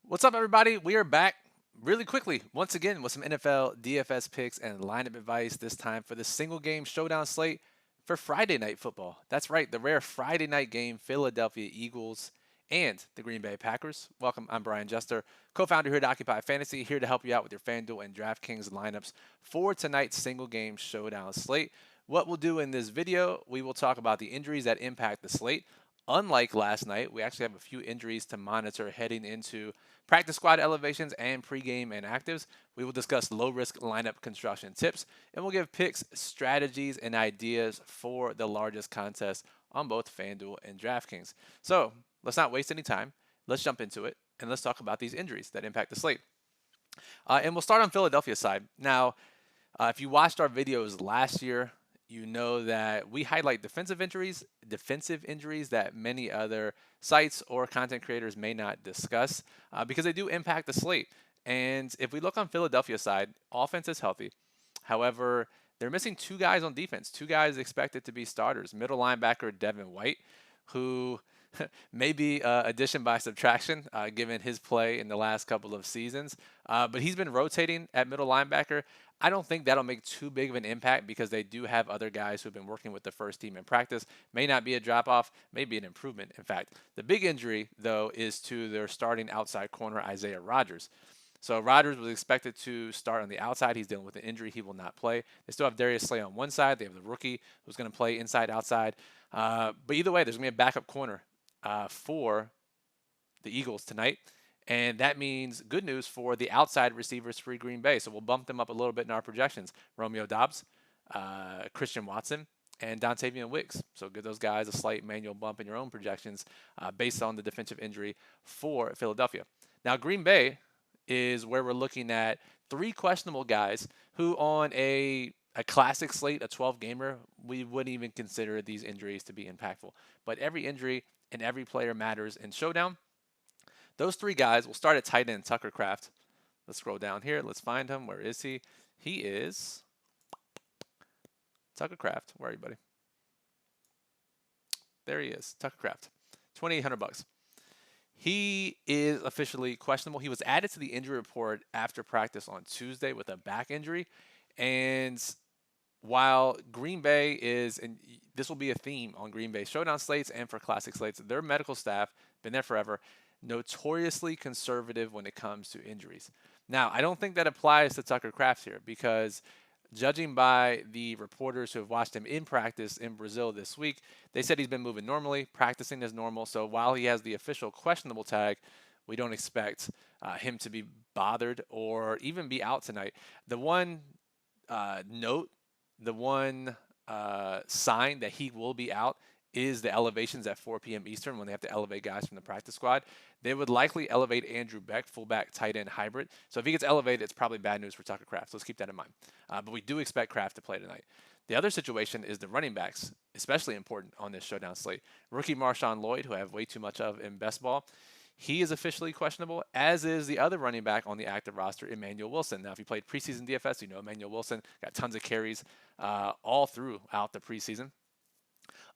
What's up, everybody? We are back really quickly once again with some NFL DFS picks and lineup advice. This time for the single game showdown slate for Friday night football. That's right, the rare Friday night game, Philadelphia Eagles and the Green Bay Packers. Welcome, I'm Brian Jester, co-founder here at Occupy Fantasy, here to help you out with your FanDuel and DraftKings lineups for tonight's single game showdown slate. What we'll do in this video, we will talk about the injuries that impact the slate. Unlike last night, we actually have a few injuries to monitor heading into practice squad elevations and pregame and actives. We will discuss low risk lineup construction tips, and we'll give picks, strategies, and ideas for the largest contest on both FanDuel and DraftKings. So let's not waste any time. Let's jump into it, and let's talk about these injuries that impact the slate. And we'll start on Philadelphia's side. Now, if you watched our videos last year, you know that we highlight defensive injuries that many other sites or content creators may not discuss because they do impact the slate. And if we look on Philadelphia's side, offense is healthy. However, they're missing two guys on defense, two guys expected to be starters. Middle linebacker Devin White, who may be addition by subtraction given his play in the last couple of seasons. But he's been rotating at middle linebacker. I don't think that'll make too big of an impact because they do have other guys who've been working with the first team in practice. May not be a drop off, may be an improvement. In fact, the big injury, though, is to their starting outside corner, Isaiah Rodgers. So Rodgers was expected to start on the outside. He's dealing with an injury. He will not play. They still have Darius Slay on one side. They have the rookie who's going to play inside, outside. But either way, there's going to be a backup corner for the Eagles tonight. And that means good news for the outside receivers for Green Bay. So we'll bump them up a little bit in our projections. Romeo Dobbs, Christian Watson, and Dontavian Wicks. So give those guys a slight manual bump in your own projections based on the defensive injury for Philadelphia. Now, Green Bay is where we're looking at three questionable guys who on a classic slate, a 12 gamer, we wouldn't even consider these injuries to be impactful. But every injury and every player matters in Showdown. Those three guys, we'll start at tight end Tucker Kraft. Let's scroll down here. Let's find him. Where is he? He is Tucker Kraft. Where are you, buddy? There he is. Tucker Kraft. $2,800. He is officially questionable. He was added to the injury report after practice on Tuesday with a back injury. And while Green Bay is, and this will be a theme on Green Bay showdown slates and for classic slates, their medical staff, been there forever, notoriously conservative when it comes to injuries. Now, I don't think that applies to Tucker Kraft here because judging by the reporters who have watched him in practice in Brazil this week, they said he's been moving normally, practicing as normal. So while he has the official questionable tag, we don't expect him to be bothered or even be out tonight. The one note, the one sign that he will be out is the elevations at 4 p.m. Eastern when they have to elevate guys from the practice squad. They would likely elevate Andrew Beck, fullback, tight end hybrid. So if he gets elevated, it's probably bad news for Tucker Kraft. So let's keep that in mind. But we do expect Kraft to play tonight. The other situation is the running backs, especially important on this showdown slate. Rookie Marshawn Lloyd, who I have way too much of in best ball, he is officially questionable, as is the other running back on the active roster, Emmanuel Wilson. Now, if you played preseason DFS, you know Emmanuel Wilson got tons of carries all throughout the preseason.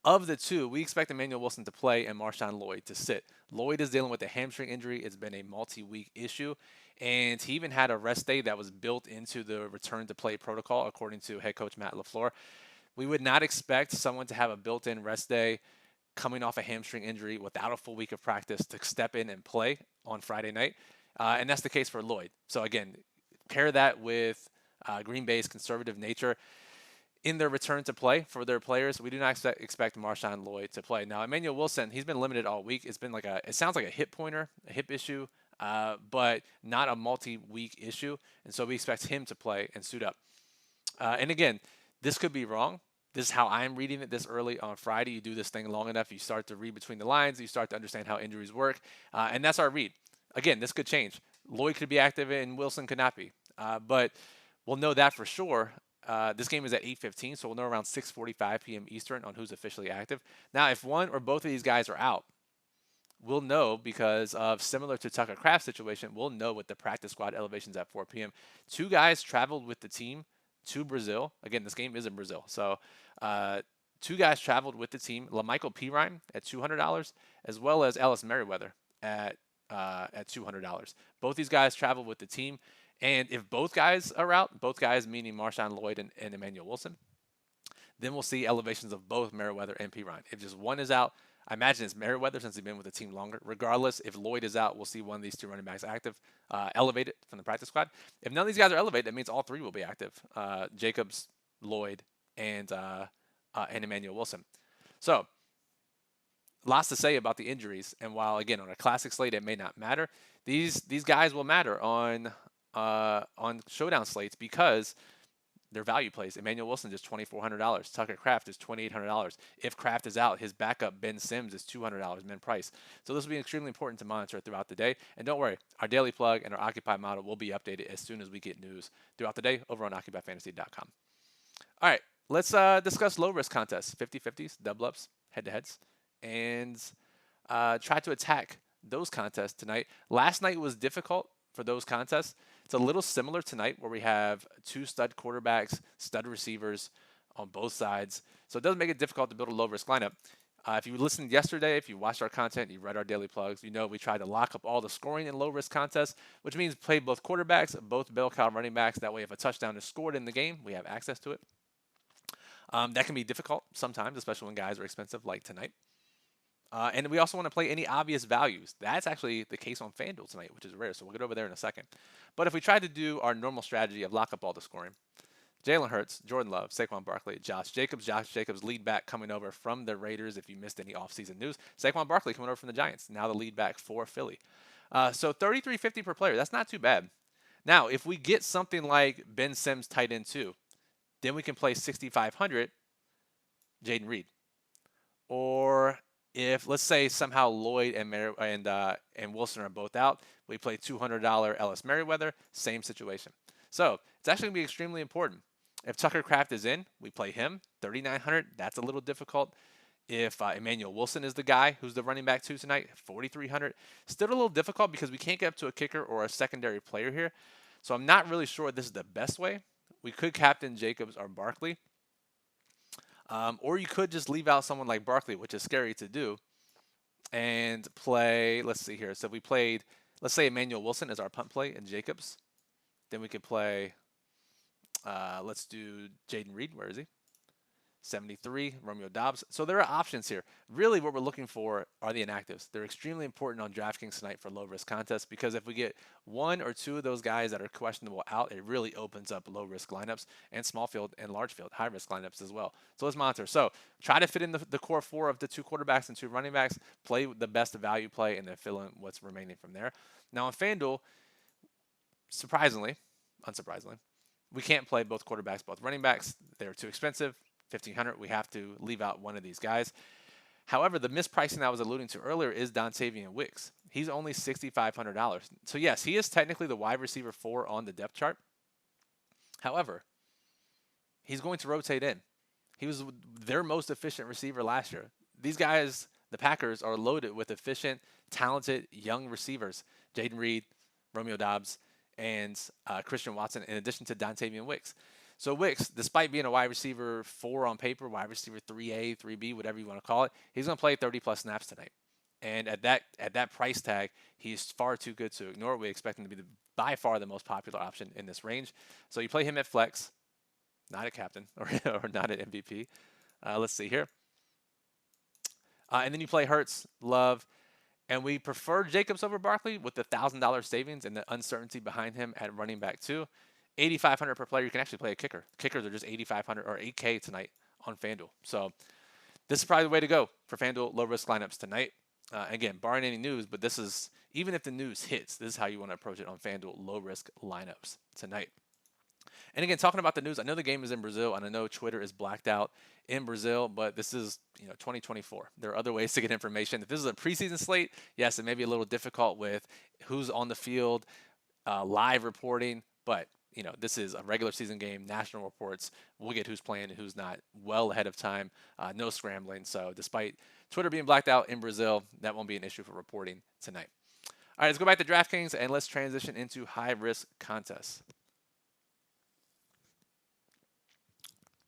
Of the two, we expect Emmanuel Wilson to play and Marshawn Lloyd to sit. Lloyd is dealing with a hamstring injury. It's been a multi-week issue, and he even had a rest day that was built into the return to play protocol, according to head coach Matt LaFleur. We would not expect someone to have a built-in rest day coming off a hamstring injury without a full week of practice to step in and play on Friday night, and that's the case for Lloyd. So again, pair that with Green Bay's conservative nature in their return to play for their players. We do not expect Marshawn Lloyd to play. Now, Emmanuel Wilson, he's been limited all week. It's been it sounds like a hip pointer, a hip issue, but not a multi-week issue. And so we expect him to play and suit up. And again, this could be wrong. This is how I'm reading it this early on Friday. You do this thing long enough, you start to read between the lines, you start to understand how injuries work. And that's our read. Again, this could change. Lloyd could be active and Wilson could not be. But we'll know that for sure. This game is at 8:15, so we'll know around 6:45 p.m. Eastern on who's officially active. Now, if one or both of these guys are out, we'll know because of similar to Tucker Kraft's situation, we'll know with the practice squad elevations at 4 p.m. Two guys traveled with the team to Brazil. Again, this game is in Brazil. So two guys traveled with the team, LaMichael Pirine at $200, as well as Ellis Merriweather at at $200. Both these guys travel with the team. And if both guys are out, both guys meaning Marshawn Lloyd and Emmanuel Wilson, then we'll see elevations of both Merriweather and Perine. If just one is out, I imagine it's Merriweather since he's been with the team longer. Regardless, if Lloyd is out, we'll see one of these two running backs active, elevated from the practice squad. If none of these guys are elevated, that means all three will be active. Jacobs, Lloyd, and Emmanuel Wilson. So, lots to say about the injuries. And while, again, on a classic slate, it may not matter, these guys will matter on showdown slates because their value plays. Emmanuel Wilson is $2,400. Tucker Kraft is $2,800. If Kraft is out, his backup Ben Sims is $200 min price. So this will be extremely important to monitor throughout the day. And don't worry, our daily plug and our Occupy model will be updated as soon as we get news throughout the day over on OccupyFantasy.com. All right, let's discuss low risk contests, 50-50s, double ups, head to heads, and try to attack those contests tonight. Last night was difficult for those contests. It's a little similar tonight where we have two stud quarterbacks, stud receivers on both sides. So it does make it difficult to build a low-risk lineup. If you listened yesterday, if you watched our content, you read our daily plugs, you know we tried to lock up all the scoring in low-risk contests, which means play both quarterbacks, both bell cow running backs. That way if a touchdown is scored in the game, we have access to it. That can be difficult sometimes, especially when guys are expensive like tonight. And we also want to play any obvious values. That's actually the case on FanDuel tonight, which is rare, so we'll get over there in a second. But if we try to do our normal strategy of lock up all the scoring, Jalen Hurts, Jordan Love, Saquon Barkley, Josh Jacobs, lead back coming over from the Raiders if you missed any offseason news. Saquon Barkley coming over from the Giants, now the lead back for Philly. So $33.50 per player, that's not too bad. Now, if we get something like Ben Sims tight end 2, then we can play 6,500 Jaden Reed. Or if, let's say, somehow Lloyd and Wilson are both out, we play $200 Ellis Merriweather, same situation. So it's actually going to be extremely important. If Tucker Kraft is in, we play him, $3,900. That's a little difficult. If Emmanuel Wilson is the guy who's the running back 2 tonight, $4,300. Still a little difficult because we can't get up to a kicker or a secondary player here. So I'm not really sure this is the best way. We could captain Jacobs or Barkley. Or you could just leave out someone like Barkley, which is scary to do, and play, let's see here. So we played, let's say Emmanuel Wilson as our punt play and Jacobs. Then we could play, let's do Jaden Reed. Where is he? 73, Romeo Doubs. So there are options here. Really what we're looking for are the inactives. They're extremely important on DraftKings tonight for low-risk contests because if we get one or two of those guys that are questionable out, it really opens up low-risk lineups and small field and large field, high-risk lineups as well. So let's monitor. So try to fit in the core 4 of the 2 quarterbacks and 2 running backs, play the best value play, and then fill in what's remaining from there. Now on FanDuel, unsurprisingly, we can't play both quarterbacks, both running backs. They're too expensive. $1,500, we have to leave out one of these guys. However, the mispricing I was alluding to earlier is Dontavian Wicks. He's only $6,500. So yes, he is technically the wide receiver 4 on the depth chart. However, he's going to rotate in. He was their most efficient receiver last year. These guys, the Packers, are loaded with efficient, talented, young receivers. Jaden Reed, Romeo Doubs, and Christian Watson, in addition to Dontavian Wicks. So Wicks, despite being a wide receiver 4 on paper, wide receiver 3A, 3B, whatever you want to call it, he's going to play 30-plus snaps tonight. And at that price tag, he's far too good to ignore. We expect him to be by far the most popular option in this range. So you play him at flex, not at captain or not at MVP. Let's see here. And then you play Hurts, Love, and we prefer Jacobs over Barkley with the $1,000 savings and the uncertainty behind him at running back 2. $8,500 per player. You can actually play a kicker. Kickers are just $8,500 or $8K tonight on FanDuel. So this is probably the way to go for FanDuel low-risk lineups tonight. Again, barring any news, but this is, even if the news hits, this is how you want to approach it on FanDuel low-risk lineups tonight. And again, talking about the news, I know the game is in Brazil, and I know Twitter is blacked out in Brazil, but this is 2024. There are other ways to get information. If this is a preseason slate, yes, it may be a little difficult with who's on the field, live reporting, but this is a regular season game, national reports. We'll get who's playing and who's not well ahead of time. No scrambling. So despite Twitter being blacked out in Brazil, that won't be an issue for reporting tonight. All right, let's go back to DraftKings and let's transition into high-risk contests.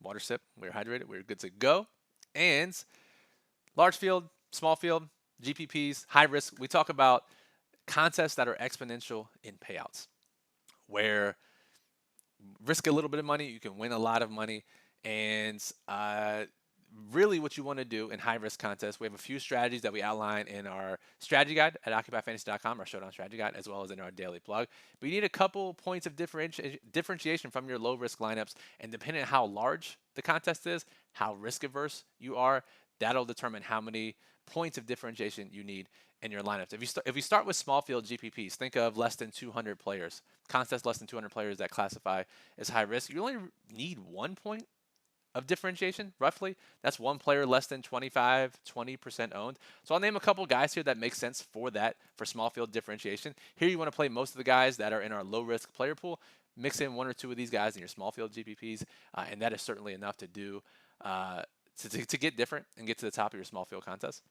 Water sip. We're hydrated. We're good to go. And large field, small field, GPPs, high risk. We talk about contests that are exponential in payouts, where risk a little bit of money, you can win a lot of money. And really, what you want to do in high risk contests, we have a few strategies that we outline in our strategy guide at occupyfantasy.com, our showdown strategy guide, as well as in our daily blog. But you need a couple points of differentiation from your low risk lineups. And depending on how large the contest is, how risk averse you are, that'll determine how many points of differentiation you need in your lineups. If you start with small field GPPs, think of less than 200 players, contests less than 200 players that classify as high risk. You only need 1 point of differentiation, roughly. That's one player less than 20% owned. So I'll name a couple guys here that make sense for that, for small field differentiation. Here you want to play most of the guys that are in our low risk player pool. Mix in one or two of these guys in your small field GPPs, and that is certainly enough to do to get different and get to the top of your small field contest.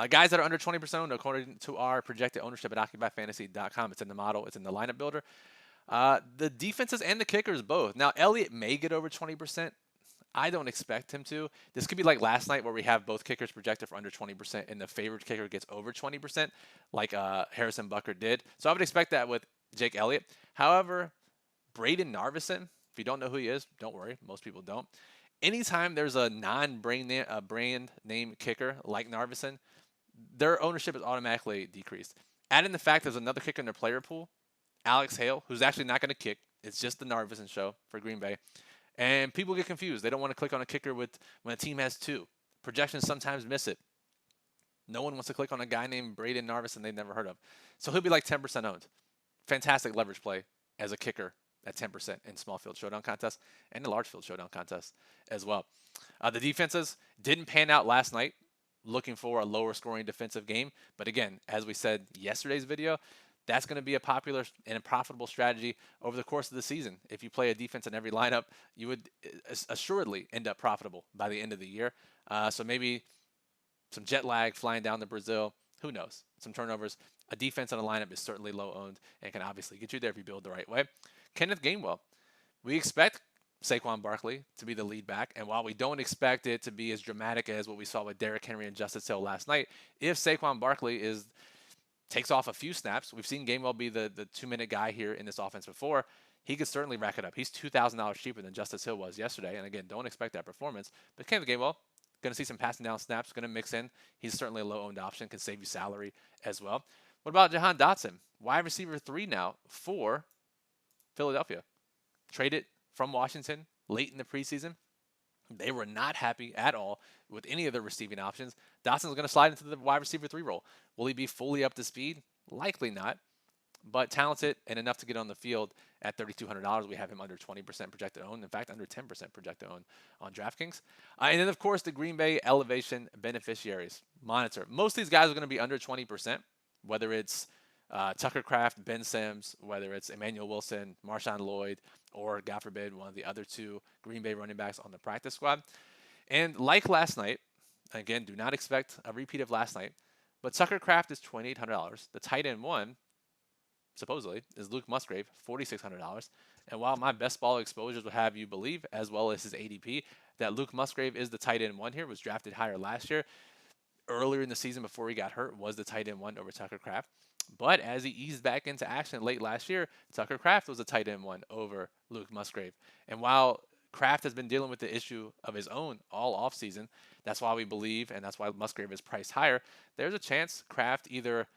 Guys that are under 20% owned, according to our projected ownership at occupyfantasy.com. It's in the model. It's in the lineup builder. The defenses and the kickers both. Now, Elliott may get over 20%. I don't expect him to. This could be like last night where we have both kickers projected for under 20% and the favored kicker gets over 20%, like Harrison Butker did. So I would expect that with Jake Elliott. However, Braden Narvison, if you don't know who he is, don't worry. Most people don't. Anytime there's a brand name kicker like Narvison, their ownership is automatically decreased. Add in the fact there's another kicker in their player pool, Alex Hale, who's actually not going to kick. It's just the Narvison show for Green Bay. And people get confused. They don't want to click on a kicker when a team has two. Projections sometimes miss it. No one wants to click on a guy named Braden Narvison they've never heard of. So he'll be like 10% owned. Fantastic leverage play as a kicker at 10% in small field showdown contests and the large field showdown contest as well. The defenses didn't pan out last night, looking for a lower scoring defensive game. But again, as we said yesterday's video, that's going to be a popular and a profitable strategy over the course of the season. If you play a defense in every lineup, you would assuredly end up profitable by the end of the year. So maybe some jet lag flying down to Brazil. Who knows? Some turnovers. A defense on a lineup is certainly low owned and can obviously get you there if you build the right way. Kenneth Gainwell. We expect Saquon Barkley to be the lead back. And while we don't expect it to be as dramatic as what we saw with Derrick Henry and Justice Hill last night, if Saquon Barkley takes off a few snaps, we've seen Gainwell be the 2-minute guy here in this offense before, he could certainly rack it up. He's $2,000 cheaper than Justice Hill was yesterday. And again, don't expect that performance. But Kenneth Gainwell, going to see some passing down snaps, going to mix in. He's certainly a low-owned option, can save you salary as well. What about Jahan Dotson? Wide receiver 3 now for Philadelphia. Traded from Washington late in the preseason. They were not happy at all with any of their receiving options. Dotson's going to slide into the wide receiver 3 role. Will he be fully up to speed? Likely not, but talented and enough to get on the field at $3,200. We have him under 20% projected owned. In fact, under 10% projected owned on DraftKings. And then, of course, the Green Bay elevation beneficiaries. Monitor. Most of these guys are going to be under 20%, whether it's Tucker Kraft, Ben Sims, whether it's Emmanuel Wilson, Marshawn Lloyd, or, God forbid, one of the other two Green Bay running backs on the practice squad. And like last night, again, do not expect a repeat of last night, but Tucker Kraft is $2,800. The tight end one, supposedly, is Luke Musgrave, $4,600. And while my best ball exposures would have you believe, as well as his ADP, that Luke Musgrave is the tight end one here, was drafted higher last year, earlier in the season before he got hurt, was the tight end one over Tucker Kraft. But as he eased back into action late last year, Tucker Kraft was a tight end one over Luke Musgrave. And while Kraft has been dealing with the issue of his own all offseason, that's why we believe, and that's why Musgrave is priced higher, there's a chance Kraft either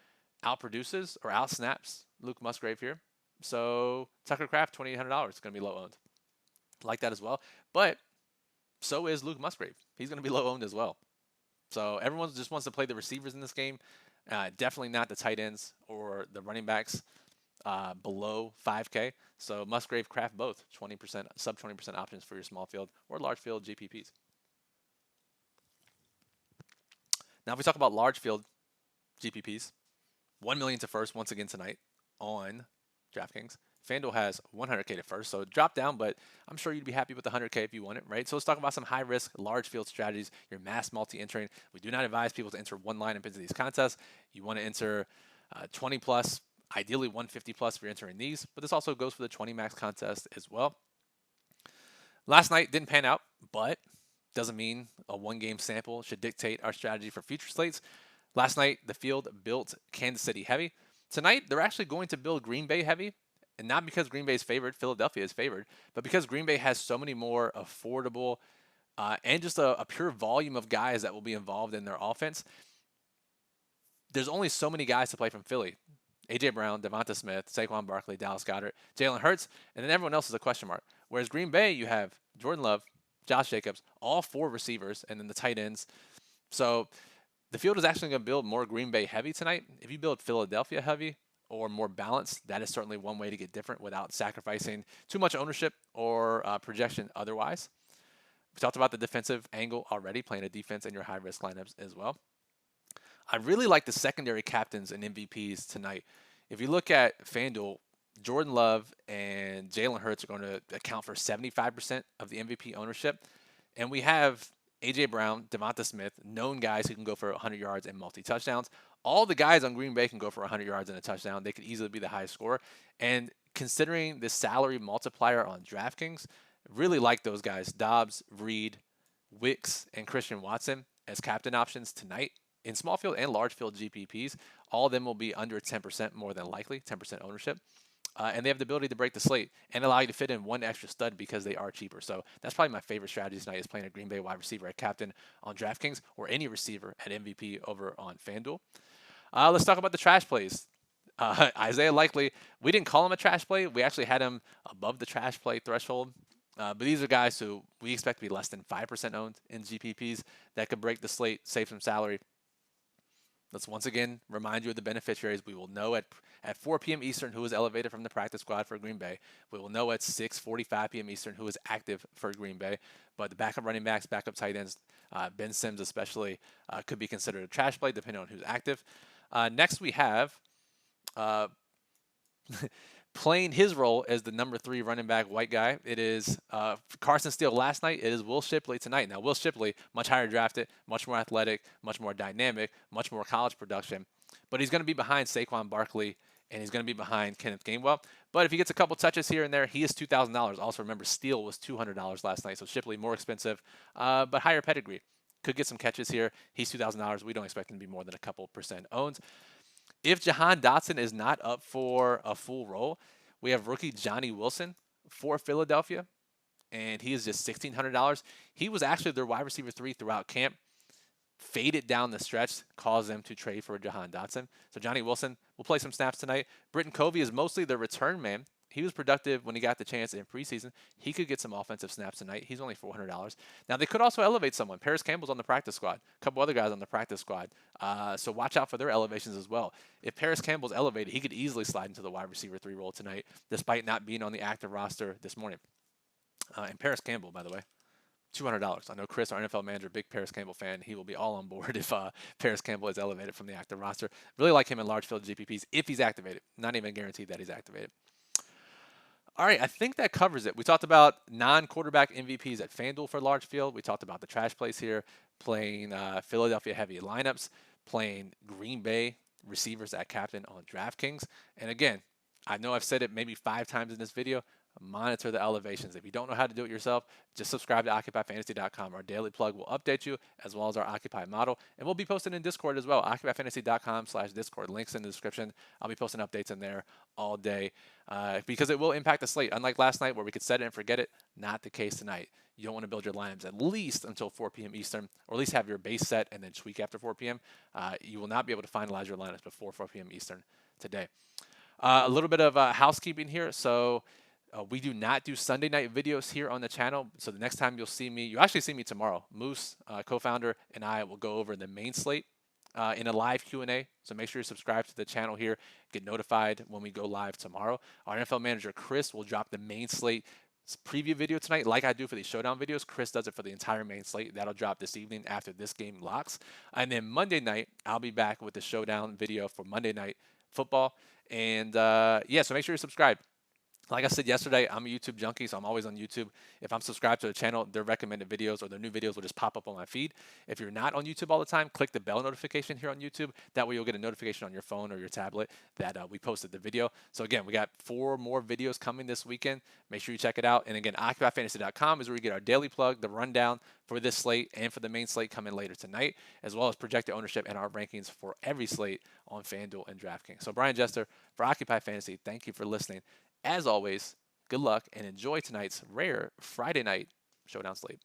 outproduces or outsnaps Luke Musgrave here. So Tucker Kraft, $2,800, is going to be low owned. Like that as well. But so is Luke Musgrave. He's going to be low owned as well. So everyone just wants to play the receivers in this game. Definitely not the tight ends or the running backs below 5K. So Musgrave, Kraft, both 20%, sub 20% options for your small field or large field GPPs. Now, if we talk about large field GPPs, 1 million to first once again tonight on DraftKings. FanDuel has 100K to first, so drop down, but I'm sure you'd be happy with the 100K if you want it, right? So let's talk about some high-risk, large field strategies, your mass multi-entering. We do not advise people to enter one lineup into these contests. You want to enter 20 plus, ideally 150 plus if you're entering these, but this also goes for the 20 max contest as well. Last night didn't pan out, but doesn't mean a one-game sample should dictate our strategy for future slates. Last night, the field built Kansas City heavy. Tonight, they're actually going to build Green Bay heavy. And not because Green Bay is favored, Philadelphia is favored, but because Green Bay has so many more affordable and just a pure volume of guys that will be involved in their offense. There's only so many guys to play from Philly. A.J. Brown, Devonta Smith, Saquon Barkley, Dallas Goedert, Jalen Hurts, and then everyone else is a question mark. Whereas Green Bay, you have Jordan Love, Josh Jacobs, all 4 receivers, and then the tight ends. So the field is actually going to build more Green Bay heavy tonight. If you build Philadelphia heavy or more balanced, that is certainly one way to get different without sacrificing too much ownership or projection otherwise. We talked about the defensive angle already, playing a defense in your high-risk lineups as well. I really like the secondary captains and MVPs tonight. If you look at FanDuel, Jordan Love and Jalen Hurts are going to account for 75% of the MVP ownership. And we have A.J. Brown, Devonta Smith, known guys who can go for 100 yards and multi-touchdowns. All the guys on Green Bay can go for 100 yards and a touchdown. They could easily be the highest scorer. And considering the salary multiplier on DraftKings, really like those guys, Dobbs, Reed, Wicks, and Christian Watson as captain options tonight in small field and large field GPPs. All of them will be under 10% more than likely, 10% ownership. And they have the ability to break the slate and allow you to fit in one extra stud because they are cheaper. So that's probably my favorite strategy tonight is playing a Green Bay wide receiver at captain on DraftKings or any receiver at MVP over on FanDuel. Let's talk about the trash plays. Isaiah Likely, we didn't call him a trash play. We actually had him above the trash play threshold. But these are guys who we expect to be less than 5% owned in GPPs that could break the slate, save some salary. Let's once again remind you of the beneficiaries. We will know at 4 p.m. Eastern who is elevated from the practice squad for Green Bay. We will know at 6:45 p.m. Eastern who is active for Green Bay. But the backup running backs, backup tight ends, Ben Sims especially, could be considered a trash play depending on who's active. Next we have playing his role as the number 3 running back white guy. It is Carson Steele last night. It is Will Shipley tonight. Now, Will Shipley, much higher drafted, much more athletic, much more dynamic, much more college production. But he's going to be behind Saquon Barkley, and he's going to be behind Kenneth Gainwell. But if he gets a couple touches here and there, he is $2,000. Also, remember, Steele was $200 last night, so Shipley more expensive, but higher pedigree. Could get some catches here. He's $2,000. We don't expect him to be more than a couple percent owned. If Jahan Dotson is not up for a full role, we have rookie Johnny Wilson for Philadelphia, and he is just $1,600. He was actually their wide receiver 3 throughout camp. Faded down the stretch, caused them to trade for Jahan Dotson. So Johnny Wilson will play some snaps tonight. Britton Covey is mostly the return man. He was productive when he got the chance in preseason. He could get some offensive snaps tonight. He's only $400. Now, they could also elevate someone. Paris Campbell's on the practice squad. A couple other guys on the practice squad. So watch out for their elevations as well. If Paris Campbell's elevated, he could easily slide into the wide receiver 3 role tonight, despite not being on the active roster this morning. And Paris Campbell, by the way, $200. I know Chris, our NFL manager, big Paris Campbell fan. He will be all on board if Paris Campbell is elevated from the active roster. Really like him in large field GPPs if he's activated. Not even guaranteed that he's activated. All right, I think that covers it. We talked about non-quarterback MVPs at FanDuel for large field. We talked about the trash plays here, playing Philadelphia heavy lineups, playing Green Bay receivers at captain on DraftKings. And again, I know I've said it maybe 5 times in this video. Monitor the elevations. If you don't know how to do it yourself, just subscribe to OccupyFantasy.com. Our daily plug will update you, as well as our Occupy model. And we'll be posting in Discord as well, OccupyFantasy.com/Discord. Links in the description. I'll be posting updates in there all day because it will impact the slate. Unlike last night where we could set it and forget it, not the case tonight. You don't want to build your lineups at least until 4 p.m. Eastern, or at least have your base set and then tweak after 4 p.m. You will not be able to finalize your lineups before 4 p.m. Eastern today. A little bit of housekeeping here. So we do not do Sunday night videos here on the channel. So the next time you'll see me, you actually see me tomorrow. Moose, co-founder, and I will go over the main slate in a live Q&A. So make sure you're subscribed to the channel here. Get notified when we go live tomorrow. Our NFL manager, Chris, will drop the main slate preview video tonight like I do for these showdown videos. Chris does it for the entire main slate. That'll drop this evening after this game locks. And then Monday night, I'll be back with the showdown video for Monday Night Football. And yeah, so make sure you're subscribed. Like I said yesterday, I'm a YouTube junkie, so I'm always on YouTube. If I'm subscribed to a channel, their recommended videos or their new videos will just pop up on my feed. If you're not on YouTube all the time, click the bell notification here on YouTube. That way you'll get a notification on your phone or your tablet that we posted the video. So again, we got 4 more videos coming this weekend. Make sure you check it out. And again, OccupyFantasy.com is where you get our daily plug, the rundown for this slate and for the main slate coming later tonight, as well as projected ownership and our rankings for every slate on FanDuel and DraftKings. So Brian Jester for Occupy Fantasy, thank you for listening. As always, good luck and enjoy tonight's rare Friday night showdown slate.